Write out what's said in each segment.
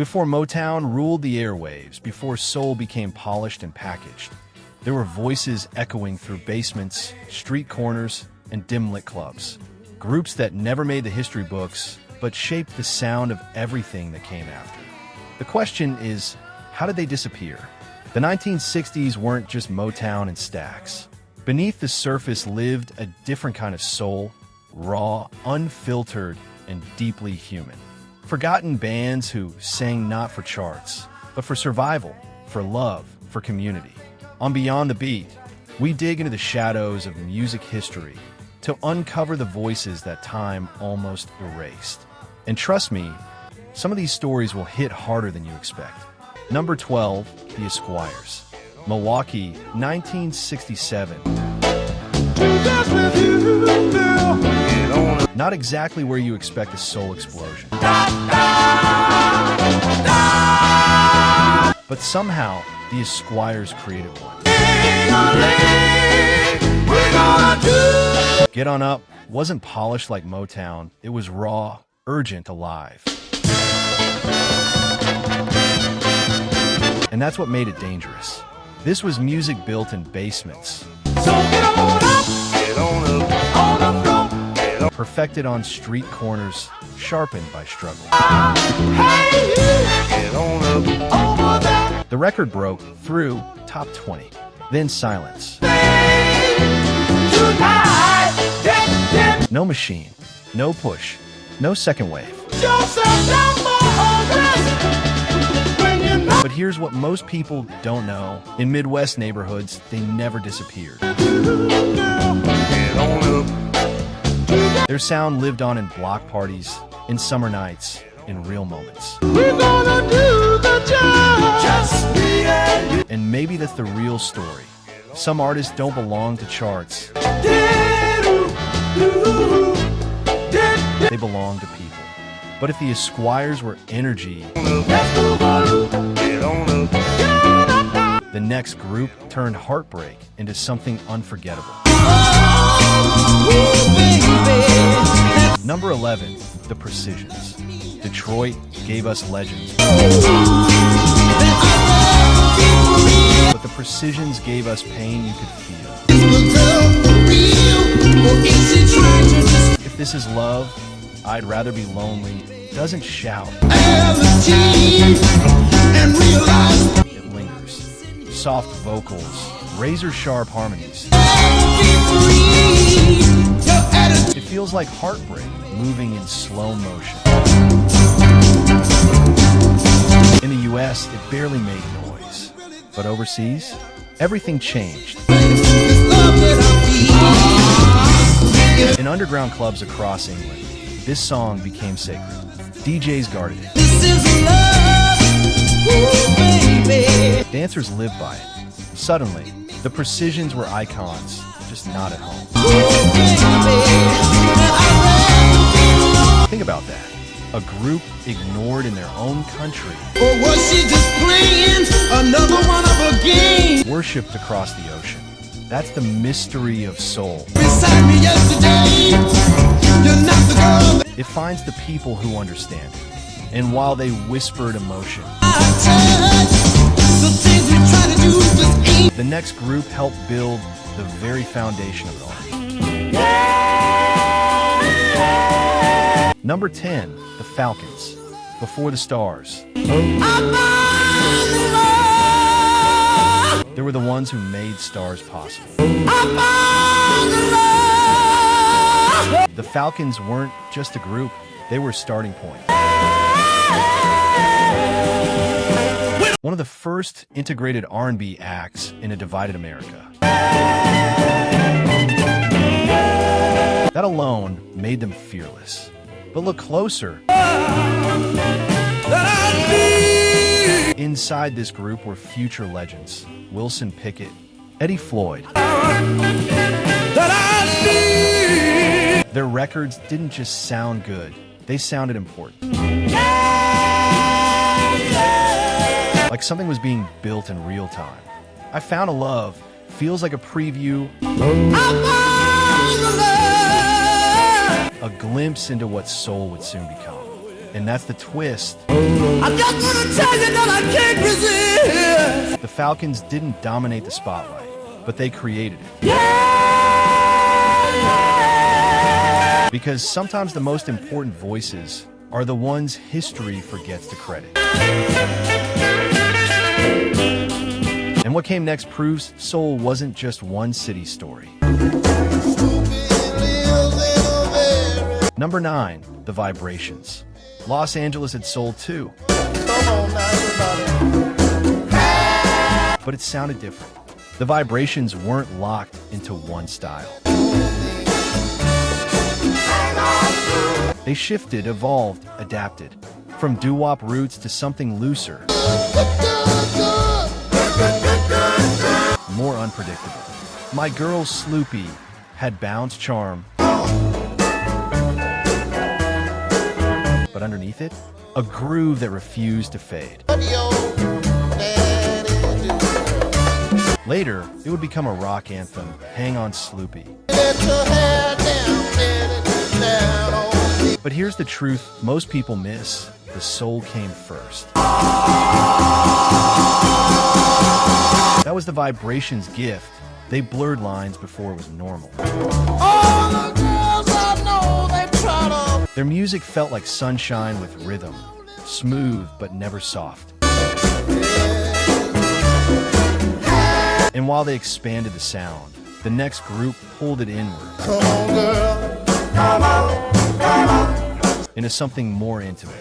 Before Motown ruled the airwaves, before soul became polished and packaged, there were voices echoing through basements, street corners, and dim-lit clubs. Groups that never made the history books, but shaped the sound of everything that came after. The question is, how did they disappear? The 1960s weren't just Motown and Stax. Beneath the surface lived a different kind of soul, raw, unfiltered, and deeply human. Forgotten bands who sang not for charts, but for survival, for love, for community. On Beyond the Beat, we dig into the shadows of music history to uncover the voices that time almost erased. And trust me, some of these stories will hit harder than you expect. Number 12, the Esquires. Milwaukee, 1967. Not exactly where you expect a soul explosion. But somehow, the Esquires created one. Get On Up wasn't polished like Motown. It was raw, urgent, alive. And that's what made it dangerous. This was music built in basements. So get on up, on the floor. Perfected on street corners, sharpened by struggle. Hey, get on up, over there. The record broke through top 20, then silence. Tonight, no machine, no push, no second wave. But here's what most people don't know. In Midwest neighborhoods, they never disappeared. Their sound lived on in block parties, in summer nights, in real moments. We're gonna do the job. Just me and you. And maybe that's the real story. Some artists don't belong to charts. They belong to people. But if the Esquires were energy, the next group turned heartbreak into something unforgettable. Number 11, the Precisions. Detroit gave us legends. But the Precisions gave us pain you could feel. If this is love, I'd rather be lonely. Doesn't shout. It lingers. Soft vocals, razor-sharp harmonies. It feels like heartbreak moving in slow motion. In the US, it barely made noise. But overseas, everything changed. In underground clubs across England, this song became sacred. DJs guarded it. Dancers lived by it. Suddenly, the Precisions were icons, just not at home. Think about that. A group ignored in their own country. Or was she just playing another one of her games? Worshipped across the ocean. That's the mystery of soul. Beside me yesterday, you're not the girl. It finds the people who understand it. And while they whispered emotion, the next group helped build the very foundation of art. Number 10, the Falcons. Before the Stars. They were the ones who made stars possible. The Falcons weren't just a group, they were a starting point. One of the first integrated R&B acts in a divided America. That alone made them fearless. But look closer. Inside this group were future legends. Wilson Pickett, Eddie Floyd. Their records didn't just sound good, they sounded important. Like something was being built in real time. I Found a Love feels like a preview, a glimpse into what soul would soon become. And that's the twist. I'm just gonna tell you that I can't resist. The Falcons didn't dominate the spotlight, but they created it. Yeah. Because sometimes the most important voices are the ones history forgets to credit. And what came next proves soul wasn't just one city story. Number 9, the Vibrations. Los Angeles had soul too. But it sounded different. The Vibrations weren't locked into one style. They shifted, evolved, adapted. From doo-wop roots to something looser. More unpredictable. My Girl Sloopy had bounce charm. But underneath it, a groove that refused to fade. Later, it would become a rock anthem, Hang On Sloopy. But here's the truth most people miss. The soul came first. That was the Vibrations' gift. They blurred lines before it was normal. All the girls I know, they try to. Their music felt like sunshine with rhythm, smooth but never soft. And while they expanded the sound, the next group pulled it inward. Come on, girl. Come on, come on. Into something more intimate.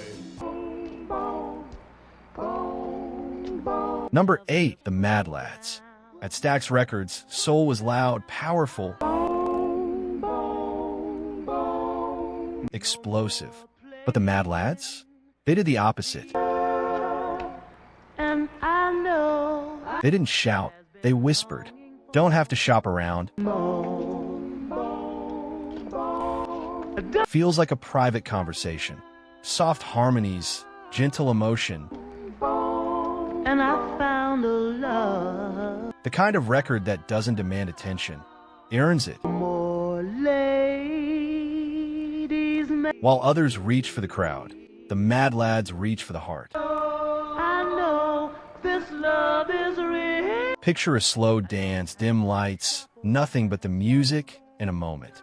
Number 8, the Mad Lads. At Stax Records, soul was loud, powerful, explosive. But the Mad Lads? They did the opposite. And I know They didn't shout, they whispered. Don't have to shop around. Feels like a private conversation. Soft harmonies, gentle emotion. and I found a love. The kind of record that doesn't demand attention. It earns it. More ladies may. While others reach for the crowd, the Mad Lads reach for the heart. I know this love is real. Picture a slow dance, dim lights, nothing but the music and a moment.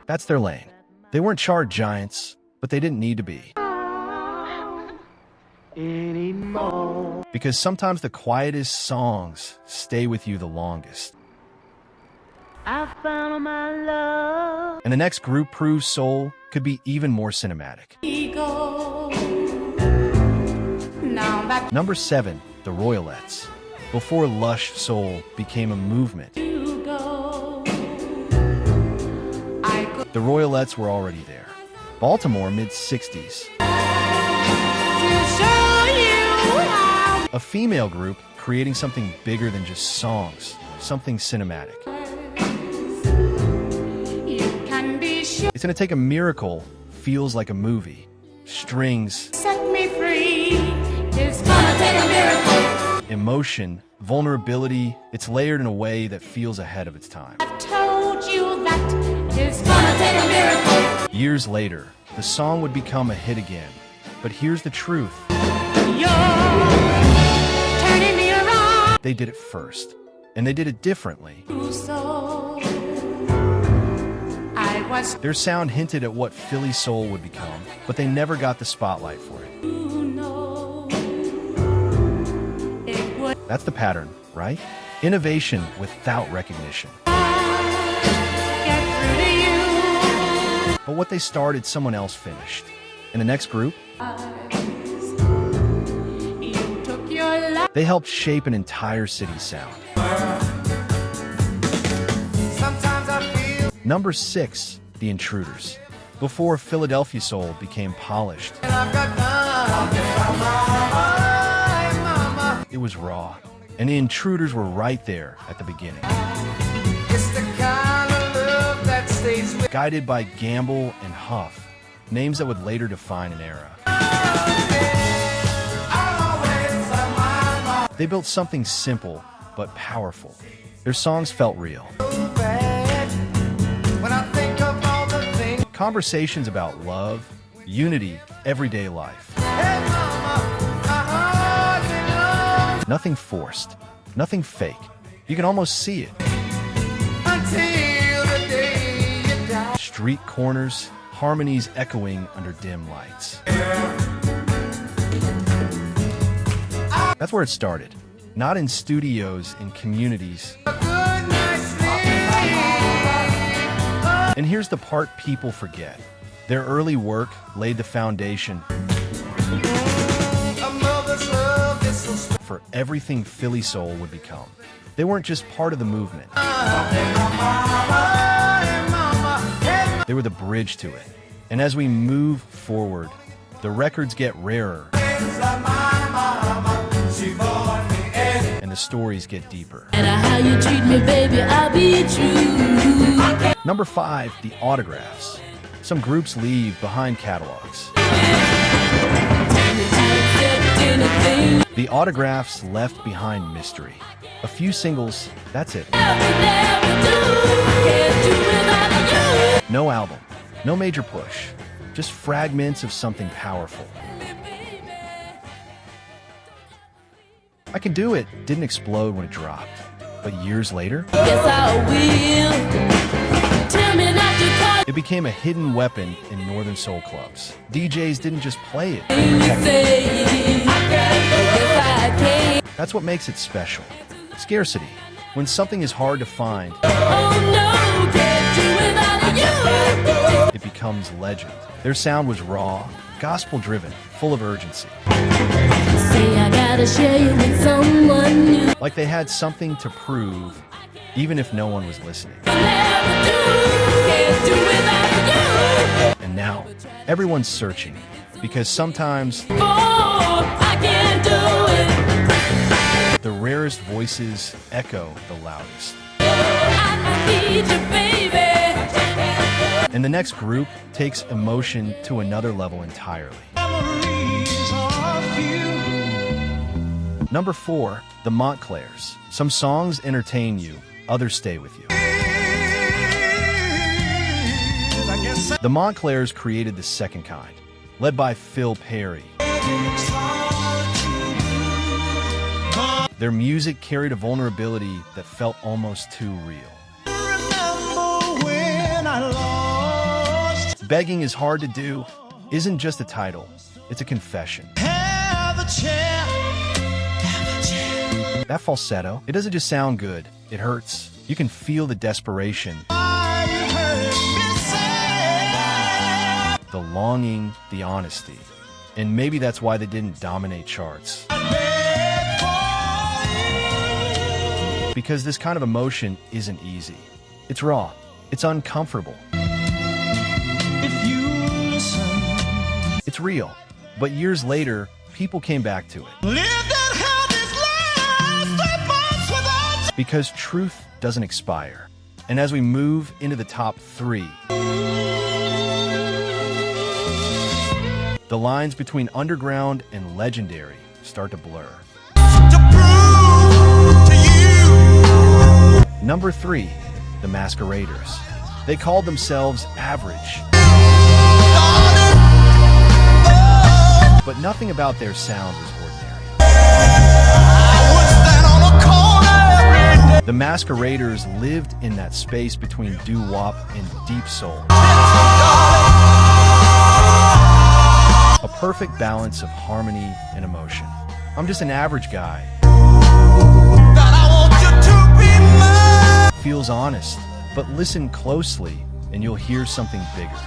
That's their lane. They weren't chart giants, but they didn't need to be. Anymore. Because sometimes the quietest songs stay with you the longest. I found my love. And the next group proves soul could be even more cinematic. Ego. Now that Number 7, the Royalettes. Before lush soul became a movement, you go, I could the Royalettes were already there. Baltimore, mid-60s. show you how. A female group creating something bigger than just songs, something cinematic. You can be sure. It's gonna take a miracle, feels like a movie. Strings, Set me free. It's gonna take a miracle. emotion, vulnerability, it's layered in a way that feels ahead of its time. I told you that it's gonna take a miracle. Years later, the song would become a hit again. But here's the truth. You're turning me around. They did it first. And they did it differently. So I was Their sound hinted at what Philly soul would become, but they never got the spotlight for it. to know it would That's the pattern, right? Innovation without recognition. get through to you. But what they started, someone else finished. And the next group, You took your life. they helped shape an entire city's sound. Sometimes I feel Number 6, the Intruders. Before Philadelphia soul became polished, I've got mama. it was raw. And the Intruders were right there at the beginning. It's the kind of love that stays with Guided by Gamble and Huff, names that would later define an era. They built something simple but powerful. Their songs felt real. bad. When I think of all the things Conversations about love, unity, everyday life. Nothing forced, nothing fake. You can almost see it. Street corners, harmonies echoing under dim lights. That's where it started. Not in studios, in communities. And here's the part people forget. Their early work laid the foundation for everything Philly soul would become. They weren't just part of the movement. They were the bridge to it. And as we move forward, the records get rarer. And the stories get deeper. How you treat me, baby, I'll be true. Number 5, the autographs. Some groups leave behind catalogs. The autographs left behind mystery. A few singles, that's it. No album, no major push, just fragments of something powerful. I Can Do It didn't explode when it dropped, but years later, Yes, I will. Tell me not to call it became a hidden weapon in northern soul clubs. DJs didn't just play it. you say yes, I can. That's what makes it special. Scarcity. When something is hard to find, Oh no, can't do without you. it becomes legend. Their sound was raw, gospel-driven, full of urgency. Say I gotta share you with someone new. Like they had something to prove, even if no one was listening. Never do, can't do without you. And now, everyone's searching, because sometimes Oh, I can't do it. the rarest voices echo the loudest. I need you, baby. And the next group takes emotion to another level entirely. Number 4, the Montclairs. Some songs entertain you, others stay with you. The Montclairs created the second kind, led by Phil Perry. Their music carried a vulnerability that felt almost too real. Begging is hard to do isn't just a title, it's a confession. That falsetto, it doesn't just sound good, it hurts. You can feel the desperation, the longing, the honesty. And maybe that's why they didn't dominate charts. Because this kind of emotion isn't easy. It's raw, it's uncomfortable. It's real. But years later, people came back to it. Because truth doesn't expire. And as we move into the top 3, the lines between underground and legendary start to blur. Number 3, the Masqueraders. They called themselves average. But nothing about their sound was ordinary. The Masqueraders lived in that space between doo-wop and deep soul. A perfect balance of harmony and emotion. I'm just an average guy. Feels honest, but listen closely and you'll hear something bigger.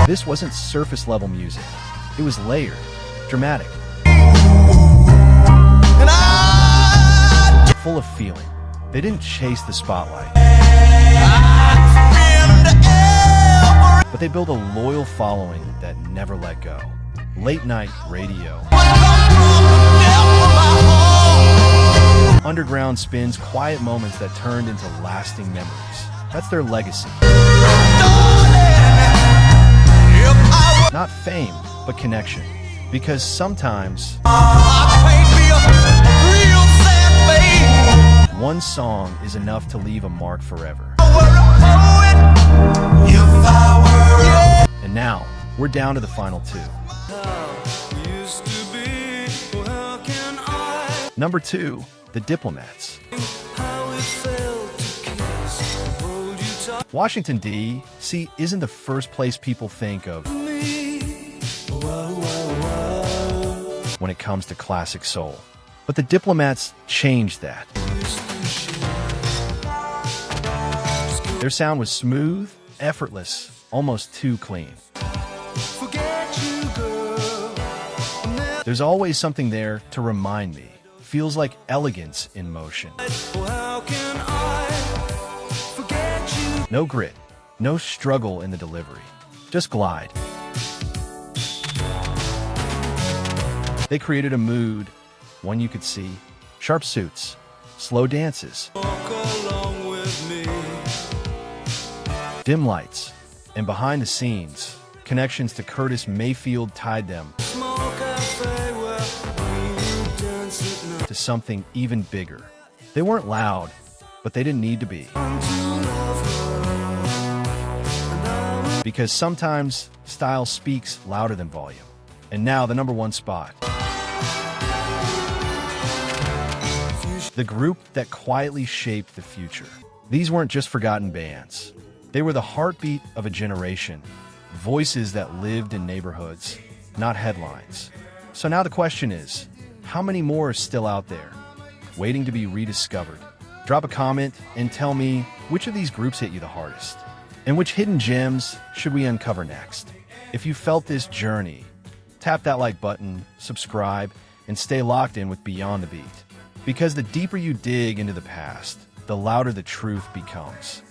This wasn't surface level music. It was layered, dramatic, full of feeling. They didn't chase the spotlight, but they built a loyal following that never let go. Late night radio. Underground spins, quiet moments that turned into lasting memories. That's their legacy. Not fame, but connection. Because sometimes one song is enough to leave a mark forever. And now, we're down to the final two. Number 2, the Diplomats. Washington, D.C. isn't the first place people think of when it comes to classic soul. But the Diplomats changed that. Their sound was smooth, effortless, almost too clean. There's always something there to remind me. Feels like elegance in motion. No grit, no struggle in the delivery. Just glide. They created a mood, one you could see. Sharp suits, slow dances, dim lights, and behind the scenes, connections to Curtis Mayfield tied them to something even bigger. They weren't loud, but they didn't need to be. Because sometimes style speaks louder than volume. And now the number 1 spot. The group that quietly shaped the future. These weren't just forgotten bands. They were the heartbeat of a generation. Voices that lived in neighborhoods, not headlines. So now the question is, how many more are still out there, waiting to be rediscovered? Drop a comment and tell me which of these groups hit you the hardest, and which hidden gems should we uncover next? If you felt this journey, tap that like button, subscribe, and stay locked in with Beyond the Beat. Because the deeper you dig into the past, the louder the truth becomes.